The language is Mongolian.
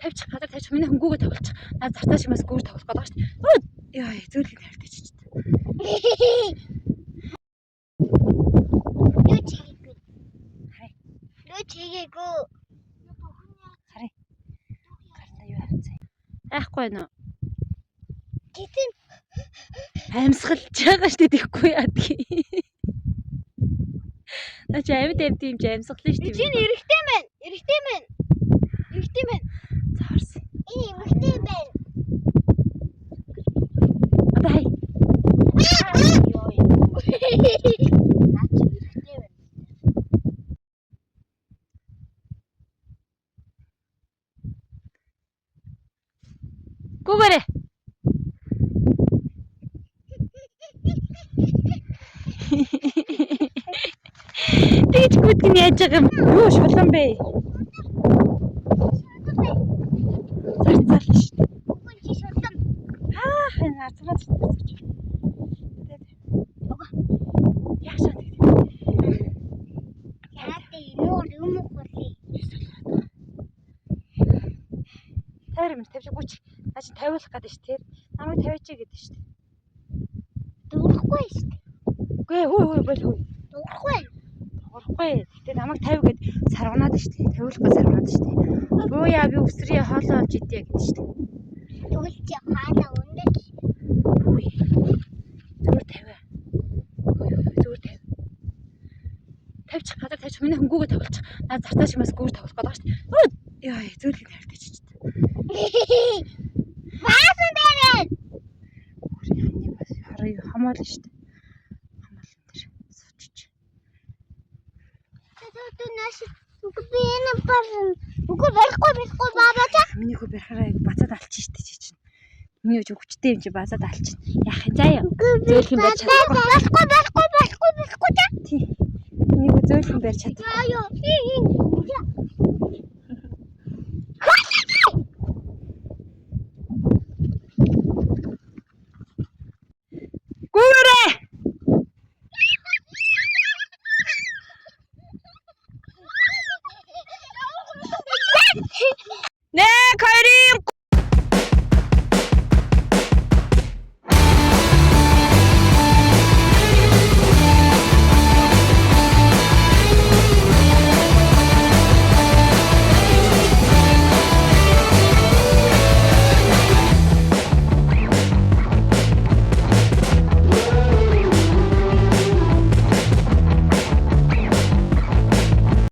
Тавьчих газар тавьчих. Миний хөнгүүгээ тоглочих. Наа зартаа шиг бас гүүр тоглох гэдэг шүү дээ. Яа зөөлхий хайртай ч ч. Юу чигээгүй. Хай. Юу чигээгүй. Харъя. Гарна юу хавцаа. Айхгүй нөө. Гэтэн Амьсгалж байгаа шүү дээ тэгэхгүй яадгийг. Наач амьд юм чи амьсгална шүү дээ. чинь эрэгтэй байна. Эрэгтэй байна. Эрэгтэй байна. Заарсан. Эрэгтэй байна. Одоо хай. Гүгээрээ. Тэгэж гүдгэн яаж байгаа юм? Юу шулан бэ? Зарцаал шүү дээ. Хүн чи шулам. Хай нарцгаач. Яашаа тэгтээ. Яатай нуур юм хурли. Тайр минь тавьж гүч. Наа чи тавиулах гэдэг шүү дээ. Намайг тавиач гэдэг шүү дээ. Дуурахгүй шүү дээ. Үгүй хөөе бол хөөе. Дуурахгүй. Урахгүй. Гэтэ намайг тавь гэд сарванаад шүү дээ. Тавиулахгүй сарванаад шүү дээ. Бөө яа би өсрий хоолоо олж идэ гэдэг шүү дээ. Тэгвэл чи хаалаа өндөж. Үгүй. Зүгээр тавиа. Зүгээр тавь. Тавьчих газар тавьчих. Миний хөнгүүгээ тоглочих. Наа зартаа шиг бас гүүр тоглох гэдэг шүү дээ. Яа зөөлхий хайртай ч ч. Баасан дээрээ. Яаны бас хараа хамаал шүү дээ. Хамаал энэ төр суучиж. Тэд наш үгүй энэ барын. Үгүй барихгүй баабаа. Миний хөө барихаараа бацаад алчих шүү дээ чи чинь. Миний өч хүчтэй юм чи бацаад алчих. Яах юм заа юу? Зөөлхөн барьж чадахгүй. Барихгүй. Тий. Миний хөө зөөлхөн барьж чадахгүй. Яа юу.